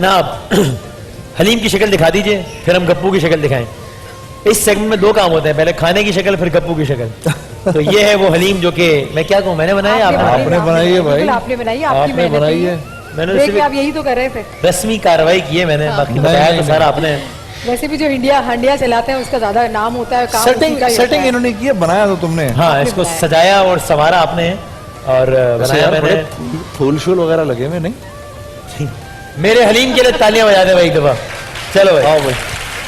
जनाब हलीम की शक्ल दिखा दीजिए, फिर हम गप्पू की शक्ल दिखाएं। इस सेगमेंट में 2 काम होते हैं, पहले खाने की शक्ल, फिर गप्पू की शक्ल। तो ये है वो हलीम जो कि मैं क्या कहूँ, मैंने बनाया, आपने बनाई है भाई, आपने बनाई है, आपकी आपने बनाई है। मैंने आप यही तो कर रहे थे, रस्मी कार्रवाई की है मैंने, बाकी बताया तो सारा आपने। वैसे भी जो हंडिया चलाते हैं उसका ज्यादा नाम होता है, काम सेटिंग इन्होंने की है, बनाया तो तुमने। हाँ, इसको सजाया और संवारा आपने और बनाया मैंने। फूल शूल वगैरह लगे हुए नहीं? मेरे हलीम के लिए तालियां बजा दे भाई एक दफा। चलो भाई, आओ भाई।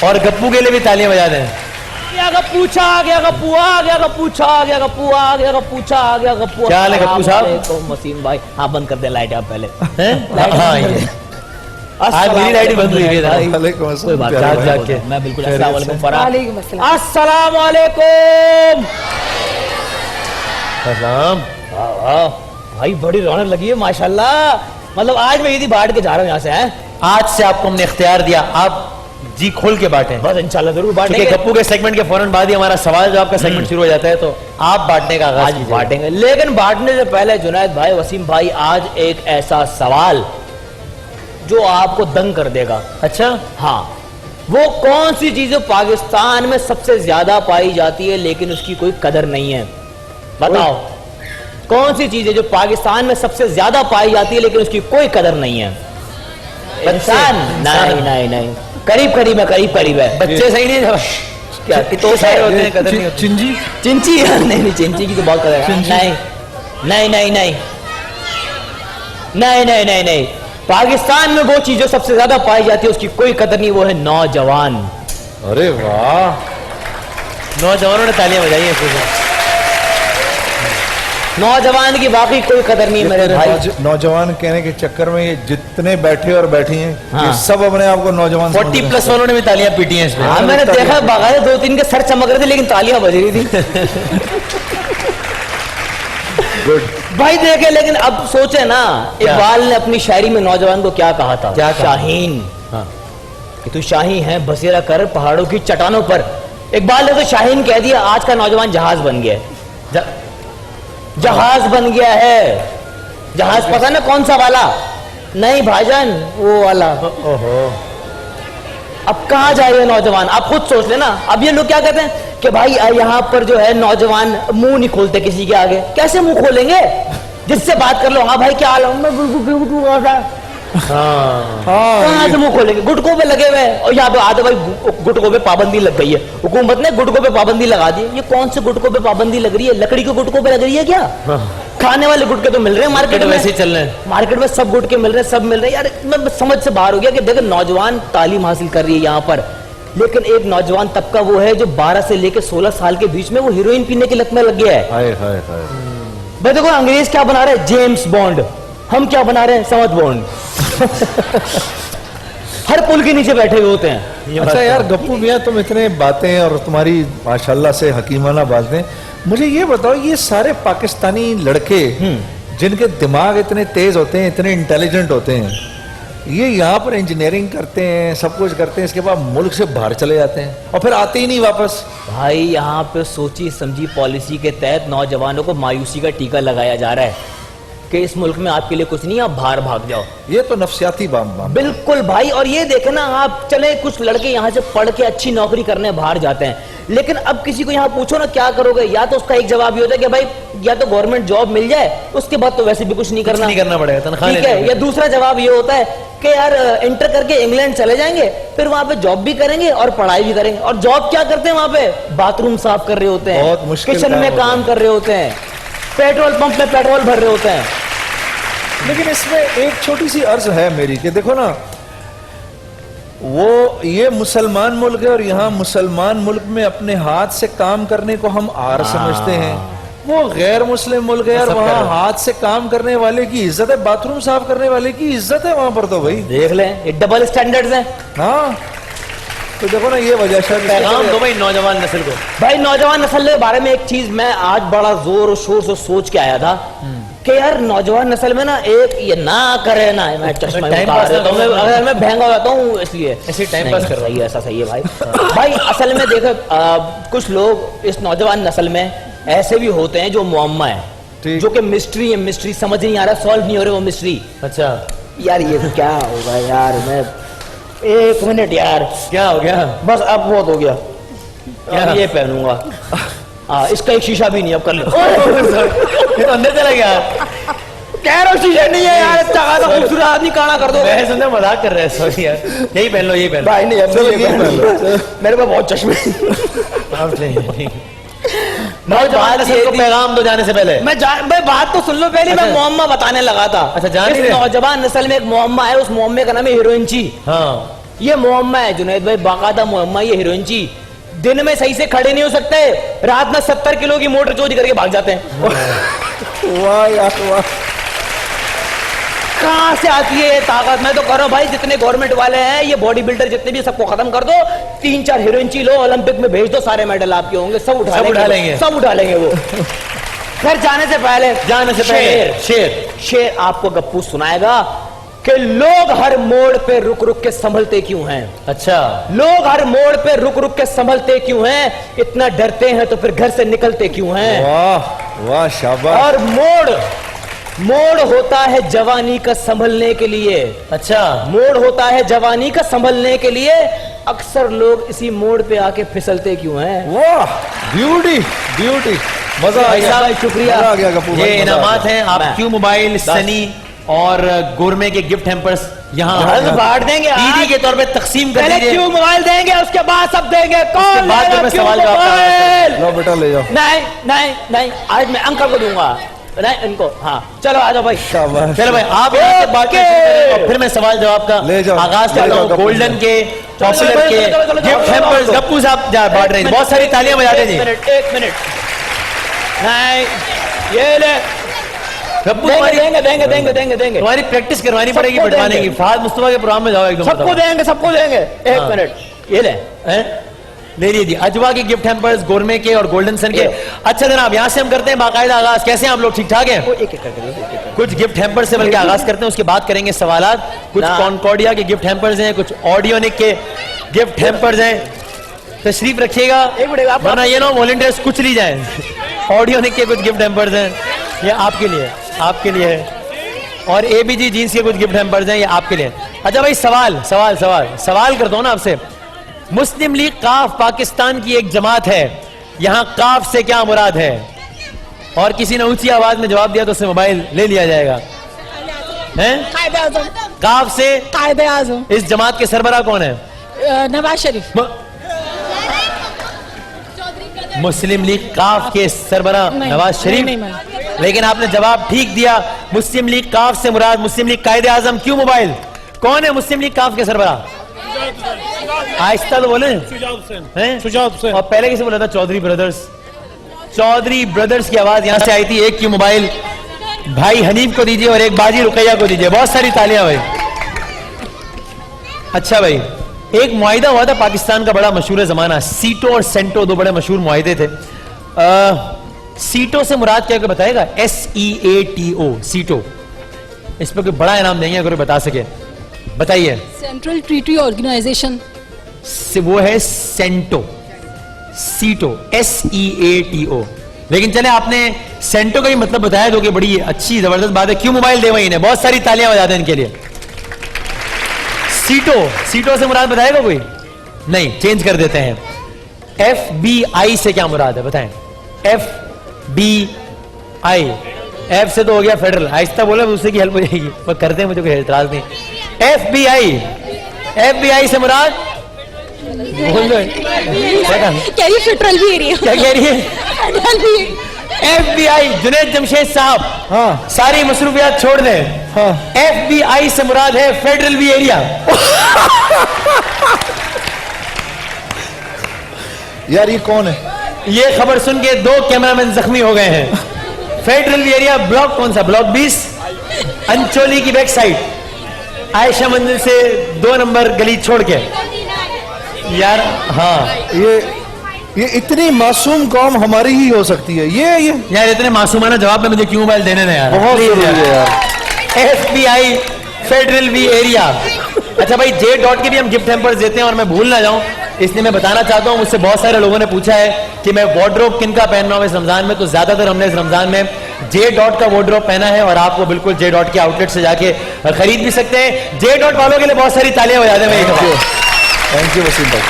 और गप्पू के लिए भी तालियां बजा दें। पूछा आ गया, गप्पू आ गया, पूछा आ गया, गप्पू आ गया, पूछा आ गया, गप्पू। क्या हाल है गप्पू साहब? तो वसीम भाई, हाँ बंद कर दे लाइट आप पहले। हाँ, ये आज मेरी लाइट बंद हुई है। कोई बात नहीं, मैं बिल्कुल अस्सलाम वालेकुम फराह। अस्सलाम वालेकुम। भाई बड़ी रौनक लगी है माशाल्लाह। मतलब आज मैं यदि बांट के जा रहा हूँ यहाँ से। हैं आज से आपको हमने इख्तियार दिया, आप जी खोल के बांटें। बस इंशाल्लाह जरूर बांटेंगे। गप्पू के सेगमेंट के फौरन बाद ही हमारा सवाल जवाब का सेगमेंट शुरू हो जाता है, तो आप बांटने का आगाज बांटेंगे। लेकिन बांटने से पहले जुनैद भाई, वसीम भाई, आज एक ऐसा सवाल जो आपको दंग कर देगा। अच्छा, हाँ, वो कौन सी चीजें पाकिस्तान में सबसे ज्यादा पाई जाती है लेकिन उसकी कोई कदर नहीं है? बताओ कौन सी चीजें जो पाकिस्तान में सबसे ज्यादा पाई जाती है लेकिन उसकी कोई कदर नहीं है? इंसान? नहीं नहीं नहीं, करीब करीब है, करीब करीब है। बच्चे सही नहीं है क्या? तो सारे होते हैं, कदर नहीं होती। चिंची चिंची? नहीं, चिंची की तो बहुत कदर है। नहीं नहीं नहीं नहीं नहीं नहीं नहीं नहीं, पाकिस्तान में वो चीज जो सबसे ज्यादा पाई जाती है उसकी कोई कदर नहीं, वो है नौजवान। अरे वाह, नौजवानों ने तालियां बजाई हैं। नौजवान की बाकी कोई कदर नहीं है मेरे भाई। नौजवान कहने के चक्कर में ये जितने बैठे और बैठी हैं, ये सब अपने आप को नौजवान 40+ वालों ने भी तालियां पीटी हैं इसमें। हाँ, मैंने देखा बाकायदा 2-3 के सर चमक रहे थे लेकिन तालियां बज रही थी। गुड भाई देखे, लेकिन अब सोचे ना, इकबाल ने अपनी शायरी में नौजवान को क्या कहा था? क्या? शाहीन, कि तू शाही है बसेरा कर पहाड़ों की चट्टानों पर। इकबाल ने तो शाहीन कह दिया, आज का नौजवान जहाज बन गया। जहाज बन गया है। जहाज पता ना कौन सा वाला? नहीं भाईजान, वो वाला। ओहो, अब कहाँ जाए नौजवान? आप खुद सोच लेना। अब ये लोग क्या कहते हैं कि भाई यहाँ पर जो है नौजवान मुंह नहीं खोलते किसी के आगे। कैसे मुंह खोलेंगे? जिससे बात कर लो, हाँ भाई क्या हाल है, कहाँ से मुंह खोलेंगे? गुटकों पे लगे हुए हैं। और यहाँ पे आते भाई गुटकों पे पाबंदी लग गई है, हुकूमत ने गुटकों पे पाबंदी लगा दी। ये कौन से गुटकों पे पाबंदी लग रही है? लकड़ी के गुटकों पे लग रही है क्या? खाने वाले गुटके तो मिल रहे हैं मार्केट में, वैसे चल रहे हैं मार्केट में, सब गुटके मिल रहे हैं, सब मिल रहे हैं। यार मैं समझ से बाहर हो गया कि देखो नौजवान तालीम हासिल कर रही है यहाँ पर, लेकिन एक नौजवान तबका वो है जो 12 से लेकर 16 साल के बीच में वो हीरोइन पीने की लत में लग गया है। हाय हाय हाय। भाई देखो अंग्रेज क्या बना रहे हैं? James bond. हम क्या बना रहे हैं? समझ बॉन्ड। हर पुल के नीचे बैठे हुए होते हैं। अच्छा यार गप्पू मियां, तुम इतने बातें और तुम्हारी माशाल्लाह से हकीमाना बातें, मुझे ये बताओ, ये सारे पाकिस्तानी लड़के जिनके दिमाग इतने तेज होते हैं, इतने इंटेलिजेंट होते हैं, ये यहाँ पर इंजीनियरिंग करते हैं, सब कुछ करते हैं, इसके बाद मुल्क से बाहर चले जाते हैं और फिर आते ही नहीं वापस। भाई यहाँ पे सोची समझी पॉलिसी के तहत नौजवानों को मायूसी का टीका लगाया जा रहा है कि इस मुल्क में आपके लिए कुछ नहीं, आप बाहर भाग जाओ। ये तो नफ्सियाती बाम बिल्कुल भाई। और ये देखे ना आप, चले कुछ लड़के यहाँ से पढ़ के अच्छी नौकरी करने बाहर जाते हैं, लेकिन अब किसी को यहाँ पूछो ना क्या करोगे, या तो उसका एक जवाब ये होता है कि भाई या तो गवर्नमेंट जॉब मिल जाए, उसके बाद तो वैसे भी कुछ नहीं करना पड़ेगा, तनख्वाह ठीक है। या दूसरा जवाब ये होता है कि यार इंटर करके इंग्लैंड चले जाएंगे, फिर वहां पे जॉब भी करेंगे और पढ़ाई भी करेंगे। और जॉब क्या करते हैं वहां पे? बाथरूम साफ कर रहे होते हैं, बहुत मुश्किल किचन में काम कर रहे होते हैं, पेट्रोल पंप में पेट्रोल भर रहे होते हैं। लेकिन इसमें एक छोटी सी अर्ज है मेरी कि देखो ना, वो ये मुसलमान मुल्क है और यहाँ मुसलमान मुल्क में अपने हाथ से काम करने को हम आर समझते हैं, वो गैर मुस्लिम मुल्क है और वहाँ हाथ से काम करने वाले की इज्जत है, बाथरूम साफ करने वाले की इज्जत है वहां पर। तो भाई देख लें, ये डबल स्टैंडर्ड्स हैं। हाँ, तो देखो ना, ये वजह पैगाम दो भाई नौजवान नस्ल को। भाई नौजवान नस्ल के बारे में एक चीज मैं आज बड़ा जोर और शोर से सोच के आया था कि यार नौजवान नस्ल में ना एक ये ना करे ना, मैं चश्मा अगर मैं महंगा हो जाता हूँ इसलिए ऐसे टाइम पास कर रहा हूँ। ऐसा सही है भाई। भाई असल में देखो कुछ लोग इस नौजवान नस्ल में ऐसे भी होते हैं जो मुअम्मा है, जो कि मिस्ट्री है, मिस्ट्री समझ नहीं आ रहा, सॉल्व नहीं हो रहा वो मिस्ट्री। अच्छा, यार ये क्या होगा यार, मैं 1 मिनट यार, क्या हो गया? बस अब बहुत हो गया, क्या? अब ये पहनूंगा। हाँ, इसका एक शीशा भी नहीं, अब कर लो। ये तो अंदर चला गया। कह रहा हूँ शीशा नहीं है यार, अच्छा खासा खूबसूरत आदमी काना कर दो। मैं समझा मजाक कर रहे हैं, सॉरी यार। यही पहन लो, यही पहन लो। भाई नहीं, अब चलो ये ये पहन पहन लो। मेरे को बहुत चश्मे। नौजवान नस्ल को पैगाम दो जाने से पहले। मैं बात तो सुन लो पहले, मैं अच्छा। मुअम्मा बताने लगा था। अच्छा, जान इस नहीं रहे? नौजवान नस्ल में एक मुअम्मा है, उस मुअम्मे का नाम है हीरोइनची। हाँ, ये मुअम्मा है जुनैद भाई, बाकायदा मुअम्मा ये हीरोइनची। दिन में सही से खड़े नहीं हो सकते, रात में 70 किलो की मोटर चोरी करके भाग जाते हैं। वाह यार वाह। कहाँ से आती है ये ताकत? मैं तो कह रहा हूँ भाई, जितने गवर्नमेंट वाले हैं, ये बॉडी बिल्डर जितने भी, सबको खत्म कर दो। 3-4 हीरोइनची लो, ओलंपिक में भेज दो, सारे मेडल आपके होंगे, सब उठा लेंगे, सब उठा लेंगे वो। फिर जाने से पहले शेर आपको गप्पू सुनाएगा कि लोग हर मोड़ पे रुक रुक के संभलते क्यों हैं। अच्छा, लोग हर मोड़ पे रुक रुक के संभलते क्यों हैं, इतना डरते हैं तो फिर घर से निकलते क्यों हैं। वाह वाह शाबाश। और मोड़ होता है जवानी का संभलने के लिए। अच्छा, मोड़ होता है जवानी का संभलने के लिए, अक्सर लोग इसी मोड़ पे आके फिसलते क्यों हैं। वाह, ब्यूटी ब्यूटी, मजा आ भाई गया। साहब, शुक्रिया। मजा आ गया गप्पू भाई, ये मजा आ इनामात गया। हैं। आप मैं- क्यू मोबाइल, सनी और गोरमे के गिफ्ट हैम्पर्स यहाँ बांट देंगे ईदी आज। के तौर पे तकसीम कर पहले दीजिए। क्यों मोबाइल देंगे, उसके बाद सब देंगे। कौन बाद लेगा में क्यों सवाल जवाब का मोबाइल? लो बेटा ले जाओ। नहीं नहीं नहीं, आज मैं अंकल को दूंगा, नहीं इनको। हाँ चलो आ जाओ भाई। शाबाश। चलो भाई, आप यहाँ से बात करें और फिर मैं सवाल जवाब का ले जाओ, आगाज ले करता जाओ हूँ। गप्पू गोल्डन के, चलो, पॉपुलर चलो, के चलो, चलो, गिफ्ट चलो, हैम्पर्स चलो, गप्पू साहब बांट रहे हैं। बहुत सारी तालियां बजा दें जी। एक मिनट नहीं, ये ले गप्पू देंगे। तुम्हारी प्रैक्टिस करवानी पड़ेगी सबको बिठवाने की। देंगे। फहद मुस्तफा के प्रोग्राम में जाओ एकदम। सबको देंगे। एक हाँ। मिनट ये ले। हैं? ले लीजिए अजवा के गिफ्ट हैम्पर्स, गोरमे के और गोल्डन सन के। अच्छा जनाब, यहाँ से हम करते हैं बाकायदा आगाज। कैसे हैं आप लोग, ठीक ठाक हैं? एक एक करके कुछ गिफ्ट हैम्पर्स से बल्कि आगाज करते हैं, उसके बाद करेंगे सवालात। कुछ ना। कॉन्कॉर्डिया के गिफ्ट हैम्पर्स हैं, कुछ ऑडियोनिक के गिफ्ट हैम्पर्स हैं। तशरीफ रखिएगा, एक मिनट, आप- वरना ये ना वॉलंटियर्स कुछ ली जाए। ऑडियोनिक के कुछ गिफ्ट हैम्पर्स हैं, ये आपके लिए, आपके लिए है। और एबीजी जीन्स के कुछ गिफ्ट हैम्पर्स हैं, ये आपके लिए। अच्छा भाई, सवाल करता हूं ना आपसे। मुस्लिम लीग काफ पाकिस्तान की एक जमात है, यहां काफ से क्या मुराद है? और किसी ने ऊंची आवाज में जवाब दिया तो उससे मोबाइल ले लिया जाएगा। हैं? काफ से कायदे आजम इस जमात के सरबराह कौन है? नवाज शरीफ। मुस्लिम लीग काफ के सरबराह नहीं, नवाज शरीफ। नहीं मालूम। लेकिन आपने जवाब ठीक दिया। मुस्लिम लीग काफ से मुराद मुस्लिम लीग कायदे आजम क्यों मोबाइल। कौन है मुस्लिम लीग काफ के सरबराह? आहिस्ता तो बोले। हैं? और पहले किसे बोला था? चौधरी ब्रदर्स। चौधरी ब्रदर्स की आवाज यहां से आई थी। एक क्यों मोबाइल भाई हनीफ को दीजिए और एक बाजी रुकैया को दीजिए। बहुत सारी तालियां भाई। अच्छा भाई, एक मुआहिदा हुआ था पाकिस्तान का बड़ा मशहूर जमाना, सीटो और सेंटो, दो बड़े मशहूर मुआहिदे थे। सीटो से मुराद क्या बताएगा? SEATO, सीटो। इस पर कोई बड़ा इनाम देंगे अगर बता सके, बताइए। Central treaty organization. वो है सेंटो, सीटो, SEATO। लेकिन चले, आपने सेंटो का ही मतलब बताया, जो कि बड़ी अच्छी जबरदस्त बात है। क्यों मोबाइल दे वही ने, बहुत सारी तालियां बजा दें इनके लिए। सीटो से मुराद बताएगा कोई? नहीं, चेंज कर देते हैं। FBI से क्या मुराद है बताएं? FBI, F से तो हो गया फेडरल। आहिस्ता बोला, उससे की हेल्प हो जाएगी, पर करते हैं, मुझे कोई एतराज नहीं। FBI से मुराद बोल दो। कह रही फेडरल भी एरिया। क्या कह रही है? फेडरल भी। FBI, जुनैद जमशेद साहब, हाँ सारी मसरूफियात छोड़ दें। हाँ। FBI से मुराद है फेडरल भी एरिया। यार ये कौन है? ये खबर सुन के 2 कैमरामैन जख्मी हो गए हैं। फेडरल भी एरिया ब्लॉक कौन सा? ब्लॉक 20, अंचोली की बैक साइड, आयशा मंदिर से 2 नंबर गली छोड़ के। यार हाँ, ये इतनी मासूम कौम हमारी ही हो सकती है। ये यार इतने मासूमाना जवाब में मुझे क्यों मोबाइल देने ना यार। बहुत Please जरूरी है यार। FBI फेडरल भी एरिया। अच्छा भाई, J डॉट के भी हम गिफ्ट हैम्पर्स देते हैं, और मैं भूल ना जाऊं, इसलिए मैं बताना चाहता हूं, मुझसे बहुत सारे लोगों ने पूछा है कि मैं वार्डरोब किन का पहन रहा हूं इस रमजान में, तो ज्यादातर हमने इस रमजान में जे डॉट का वार्डरोब पहना है और आप वो बिल्कुल जे डॉट के आउटलेट से जाके खरीद भी सकते हैं। जे डॉट वालों के लिए बहुत सारी तालियां बजा दें। थैंक यू वसीम भाई।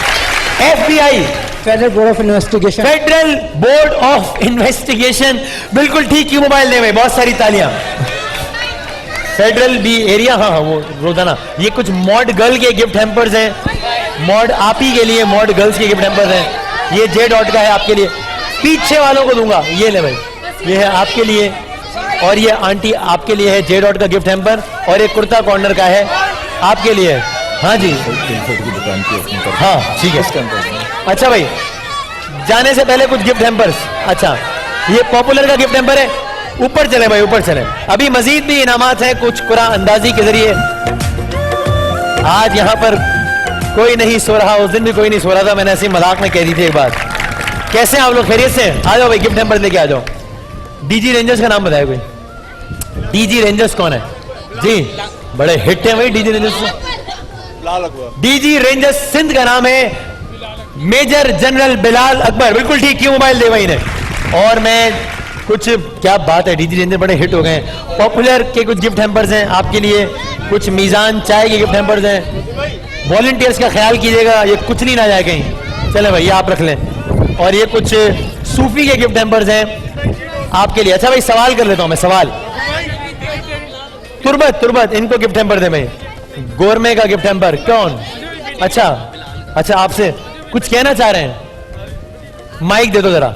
FBI federal board of investigation, federal board of investigation, बिल्कुल ठीक, क्यों मोबाइल दे भाई, बहुत सारी तालियां। फेडरल बी एरिया, हाँ हाँ वो रोजाना, ये कुछ मॉड गर्ल के गिफ्ट हैम्पर्स हैं, मॉड आप ही के लिए मॉड गर्ल्स के गिफ्ट हैम्पर्स हैं। ये जे डॉट का है आपके लिए, पीछे वालों को दूंगा, ये ले भाई, ये है आपके लिए, और ये आंटी आपके लिए है जे डॉट का गिफ्ट हैम्पर, और ये कुर्ता कॉर्नर का है आपके लिए। हाँ जी, हाँ ठीक है। अच्छा भाई, जाने से पहले कुछ गिफ्ट हैम्पर्स, अच्छा ये पॉपुलर का गिफ्ट हैम्पर है, ऊपर चले भाई ऊपर चले। अभी मजीद भी इनामात हैं कुछ कुरान अंदाजी के जरिए। आज यहां पर कोई नहीं सो रहा, उस दिन भी कोई नहीं सो रहा था, मैंने ऐसी मजाक में कह दी थी एक बात। कैसे हैं आप लोग, खैरियत से? आ जाओ भाई, गिफ्ट हैम्पर लेके आ जाओ। डीजी रेंजर्स का नाम बताया कोई? डीजी रेंजर्स कौन है जी? बड़े हिट है भाई DG rangers. DG rangers Sindh का नाम है मेजर जनरल बिलाल अकबर, बिल्कुल ठीक, क्यों मोबाइल दे भाई ने। और मैं कुछ, क्या बात है, डीजी रेंजर बड़े हिट हो गए हैं। पॉपुलर के कुछ गिफ्ट हैम्पर्स हैं आपके लिए, कुछ मीजान चाय के गिफ्ट हैम्पर्स हैं। वॉलंटियर्स का ख्याल कीजिएगा, ये कुछ नहीं ना जाए कहीं। चले भाई, ये आप रख लें। और ये कुछ सूफी के गिफ्ट हैम्पर्स हैं आपके लिए। अच्छा भाई, सवाल कर लेता हूं मैं, सवाल। तुरबत इनको गिफ्ट हैम्पर दे भाई, गोरमे का गिफ्ट हैम्पर। कौन? अच्छा आपसे कुछ कहना चाह रहे हैं, माइक दे दो जरा।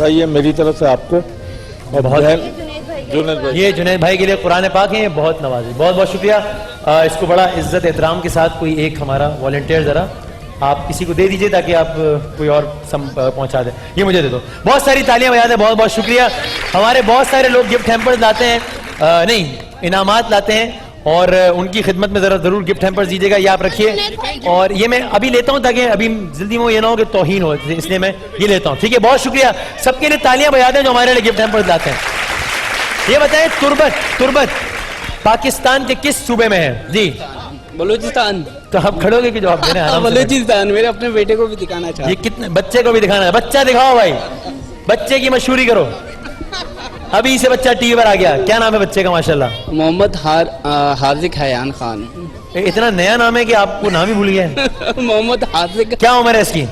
ये मेरी तरफ से आपको और बहुत जुनैद भाई, ये जुनैद भाई के लिए कुरान पाक है, ये बहुत नवाजी, बहुत बहुत शुक्रिया। इसको बड़ा इज्जत एहतराम के साथ कोई एक हमारा वॉलंटियर जरा आप किसी को दे दीजिए ताकि आप कोई और पहुंचा दें। ये मुझे दे दो, बहुत सारी तालियां बजा दें, बहुत बहुत शुक्रिया। हमारे बहुत सारे लोग गिफ्ट हैम्पर्स लाते हैं, नहीं इनामात लाते हैं, और उनकी खिदमत में जरा जरूर गिफ्ट हैम्पर्स दीजिएगा। ये आप रखिए, और ये मैं अभी लेता हूं ताकि अभी जल्दी में ये ना हो कि तौहीन हो, इसलिए मैं ये लेता हूं। ठीक है, बहुत शुक्रिया। सबके लिए तालियां बजा दें जो हमारे लिए गिफ्ट हैम्पर्स लाते हैं। ये बताएं, तुरबत पाकिस्तान के किस सूबे में है जी? बलूचिस्तान। तो आप खड़ोगे कि जवाब दे रहे हैं? बलूचिस्तान, मेरे अपने बेटे को भी दिखाना चाहता। ये कितने बच्चे को भी दिखाना है? बच्चा दिखाओ भाई, बच्चे की मशहूरी करो। अभी से बच्चा टीवी पर आ गया, क्या नाम है बच्चे का? माशाल्लाह, मोहम्मद हाजिक हयान खान। इतना नया नाम है कि आपको नाम ही भूल गया। मोहम्मद हाजिक। क्या उम्र है इसकी?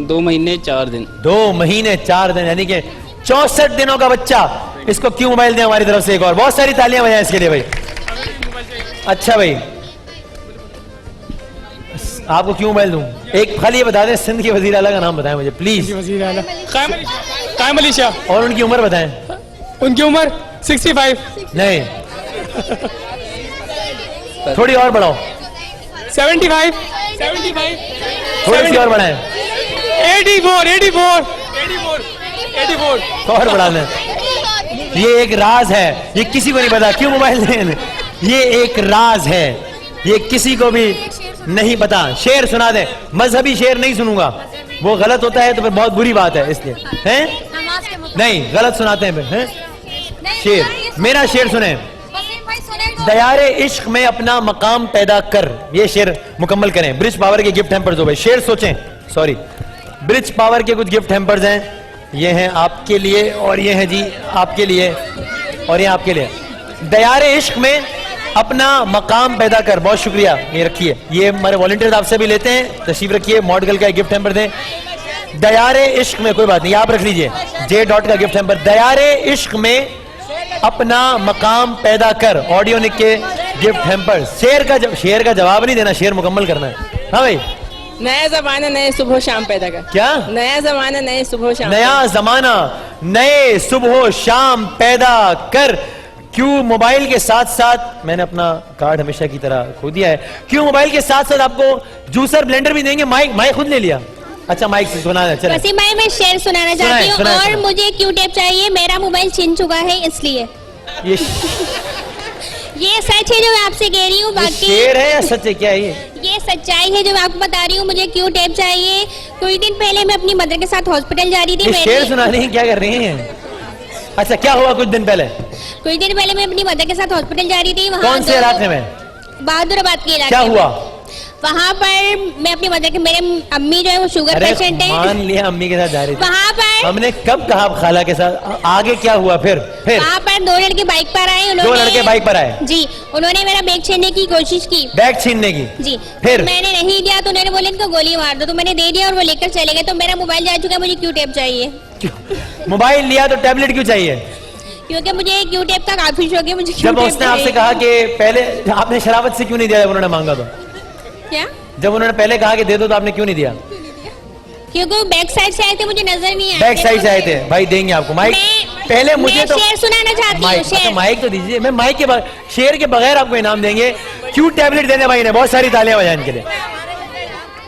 2 महीने 4 दिन। 2 महीने 4 दिन, यानी कि 64 दिनों का बच्चा। इसको क्यों मोबाइल दें हमारी तरफ से एक और? बहुत सारी तालियां बजाएं इसके लिए भाई। अच्छा भाई, आपको क्यों मोबाइल दूं? एक खाली ये बता दें, सिंध के वजीर आला का नाम बताएं मुझे प्लीज। वजीर आला कायम अली शाह। और उनकी उम्र बताएं। उनकी उम्र 65। नहीं, थोड़ी और बढ़ाओ। 75। थोड़ी सी और बढ़ाएं। 84। और बढ़ा लें। ये एक राज है, ये किसी को नहीं पता क्यों मोबाइल दें। ये एक राज है, ये किसी को भी नहीं पता। शेर सुना दे। मजहबी शेर नहीं सुनूंगा, वो गलत होता है तो फिर बहुत बुरी बात है, इसलिए हैं नहीं गलत सुनाते हैं फिर हैं। शेर, मेरा शेर सुने। दयारे इश्क में अपना मकाम पैदा कर, ये शेर मुकम्मल करें। ब्रिज पावर के गिफ्ट हैम्पर्स हो भाई, शेर सोचें, सॉरी, ब्रिज पावर के कुछ गिफ्ट हैम्पर्स हैं, ये हैं आपके लिए, और ये हैं जी आपके लिए, और ये आपके लिए। दयारे इश्क में अपना मकाम पैदा कर, बहुत शुक्रिया। ये रखिए, ये हमारे वॉलंटियर्स आपसे भी लेते हैं, तशरीफ रखिए। मॉडगल का गिफ्ट हैम्पर दें। दयारे इश्क में, कोई बात नहीं, आप रख लीजिए, जे डॉट का गिफ्ट हैम्पर। दयारे इश्क में अपना मकाम पैदा कर, ऑडियो निक के गिफ्ट हैम्पर। शेर का जवाब नहीं देना, शेर मुकम्मल करना है। हाँ भाई, नया जमाना नए सुबह शाम पैदा कर। क्या? नया जमाना नए सुबह शाम। नया जमाना नए सुबह शाम पैदा कर। क्यों मोबाइल के साथ साथ, मैंने अपना कार्ड हमेशा की तरह खो दिया है, क्यों मोबाइल के साथ साथ आपको जूसर ब्लेंडर भी देंगे? माइक खुद ले लिया। अच्छा, माइक से सुना चले। वसीम भाई, मैं शेर सुनाना चाहती हूँ, और मुझे क्यू टेप चाहिए, मेरा मोबाइल छिन चुका है इसलिए। ये सच है जो मैं आपसे कह रही हूँ, बाकी शेर है या सच है? क्या है ये सच्चाई है जो मैं आपको बता रही हूँ। मुझे क्यू टेप चाहिए। कुछ दिन पहले मैं अपनी मदर के साथ हॉस्पिटल जा रही थी। शेर सुना रही हैं, क्या कर रही हैं? अच्छा, क्या हुआ कुछ दिन पहले? कुछ दिन पहले मैं अपनी मदर के साथ हॉस्पिटल जा रही थी। वहाँ कौन से इलाके में? बहादुराबाद के इलाके। क्या हुआ? वहाँ पर मैं अपनी मदर के, मेरे अम्मी जो है वो शुगर अरे पेशेंट है। मान लिया अम्मी के साथ जा रही थी, वहाँ पर हमने कब कहा आप खाला के साथ, आगे क्या हुआ फिर? वहाँ पर दो लड़के बाइक पर आए, दो लड़के बाइक पर आए जी, उन्होंने मेरा बैग छीनने की कोशिश की, बैग छीनने की। जी, फिर? मैंने नहीं दिया तो उन्होंने बोले इनको गोली मार दो, तो मैंने दे दिया और वो लेकर चले गए। तो मेरा मोबाइल जा चुका है, मुझे क्यू टेप चाहिए, मोबाइल लिया तो टैबलेट क्यों चाहिए? क्योंकि मुझे क्यू टेप का काफी शौक है। मुझे क्यू जब टेप उसने आपसे चाहिए। कहा कि पहले, आपने शराबत से क्यों नहीं दिया जब उन्होंने मांगा तो? क्या? जब उन्होंने पहले कहा कि दे दो तो आपने क्यों नहीं दिया? क्योंकि वो बैक साइड से आए थे, मुझे नजर नहीं आया। बैक साइड से आए थे। भाई देंगे आपको माइक, पहले मुझे तो शेर सुनाना चाहती हूँ, शेर। माइक तो दीजिए, मैं माइक के शेर के बगैर आपको इनाम देंगे। क्यों टैबलेट देने भाई ने, बहुत सारी तालियां बजाने के लिए।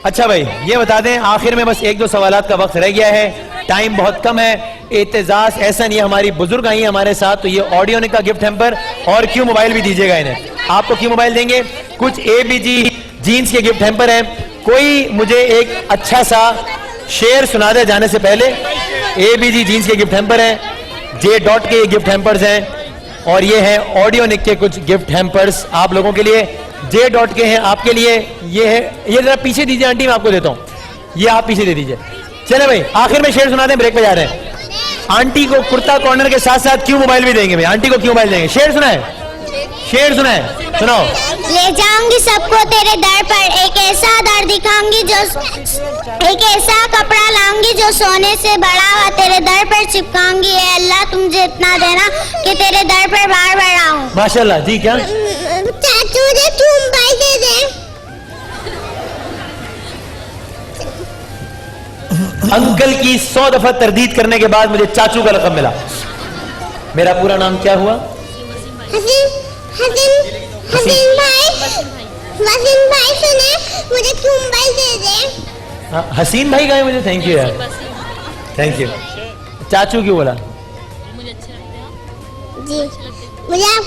अच्छा भाई ये बता दें, आखिर में बस एक दो सवालात का वक्त रह गया है, टाइम बहुत कम है। एतजाज एहसन, ये हमारी बुजुर्ग आई हमारे साथ, तो ये ऑडियोनिक का गिफ्ट हैम्पर और क्यों मोबाइल भी दीजिएगा इन्हें। आपको क्यों मोबाइल देंगे, कुछ एबीजी जीन्स के गिफ्ट हैम्पर हैं। कोई मुझे एक अच्छा सा शेर सुना दे जाने से पहले। एबीजी जीन्स के गिफ्ट हैम्पर हैं, जे डॉट के गिफ्ट हैम्पर्स हैं, और ये हैं ऑडियोनिक के कुछ गिफ्ट हैम्पर्स आप लोगों के लिए। जे डॉट के हैं आपके लिए, ये है, ये जरा पीछे दीजिए आंटी, मैं आपको देता हूँ, ये आप पीछे दे दीजिए। चले भाई आखिर में शेर सुना दें, ब्रेक पे जा रहे हैं। आंटी को कुर्ता कॉर्नर के साथ साथ क्यों मोबाइल भी देंगे भाई, आंटी को क्यों मोबाइल देंगे। शेर सुनाए, शेर सुनाए, सुनाओ। ले जाऊंगी सबको तेरे दर पर, एक ऐसा दर दिखाऊंगी जो, एक ऐसा कपड़ा लाऊंगी जो सोने से बड़ा हुआ तेरे दर पर चिपकाऊंगी। ऐ अल्लाह तुम मुझे इतना देना कि तेरे दर पर बार बार आऊं। माशाल्लाह जी। क्या चाचू मुझे तू मोबाइल दे दे। अंकल की 100 दफा तरदीद करने के बाद मुझे चाचू का लक़ब मिला। मेरा पूरा नाम क्या हुआ? हसीन, हसीन, हसीन भाई, वसीम भाई सुने, मुझे क्यों मोबाइल दे दे। हाँ, हसीन भाई गए मुझे, थैंक यू यार, थैंक यू। चाचू क्यों बोला? जी मुझे आप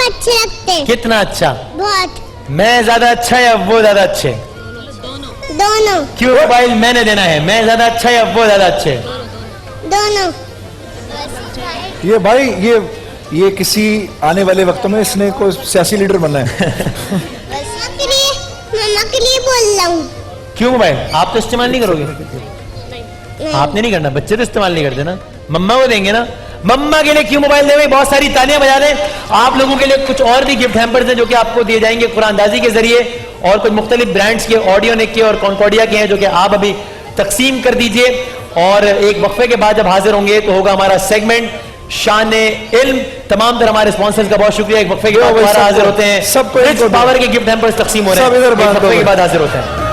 अच्छे लगते हैं। कितना अच्छा? बहुत। मैं ज्यादा अच्छा या वो ज्यादा अच्छे? दोनों। क्यों मोबाइल मैंने देना है, मैं ज्यादा अच्छा या वो ज्यादा अच्छे? दोनों। ये भाई ये किसी आने वाले वक्तों में इसने को सियासी लीडर बनना है। मम्मा के लिए बोल रहा हूँ। क्यों मोबाइल आप तो इस्तेमाल नहीं करोगे? आपने नहीं करना, बच्चे तो इस्तेमाल नहीं करते ना, मम्मा को देंगे ना। मम्मा के लिए क्यों मोबाइल देंगे? बहुत सारी तालियां बजा दें। आप लोगों के लिए कुछ और भी गिफ्ट हैम्पर्स हैं जो कि आपको दिए जाएंगे कुरानदाजी के जरिए, और कुछ मुख्तलिफ ब्रांड्स के, ऑडियोनिक के और कॉन्कॉर्डिया के हैं, जो कि आप अभी तकसीम कर दीजिए। और एक वक्फे के बाद जब हाजिर होंगे तो होगा हमारा सेगमेंट शान इल्म। तमाम तरह हमारे स्पॉन्सर्स का बहुत शुक्रिया। एक वक्फे के बाद दोबारा हाजिर होते हैं, सबको रिच पावर के गिफ्ट हैम्पर्स तकसीम हो रहे हैं, एक वक्फे के बाद हाजिर होते हैं।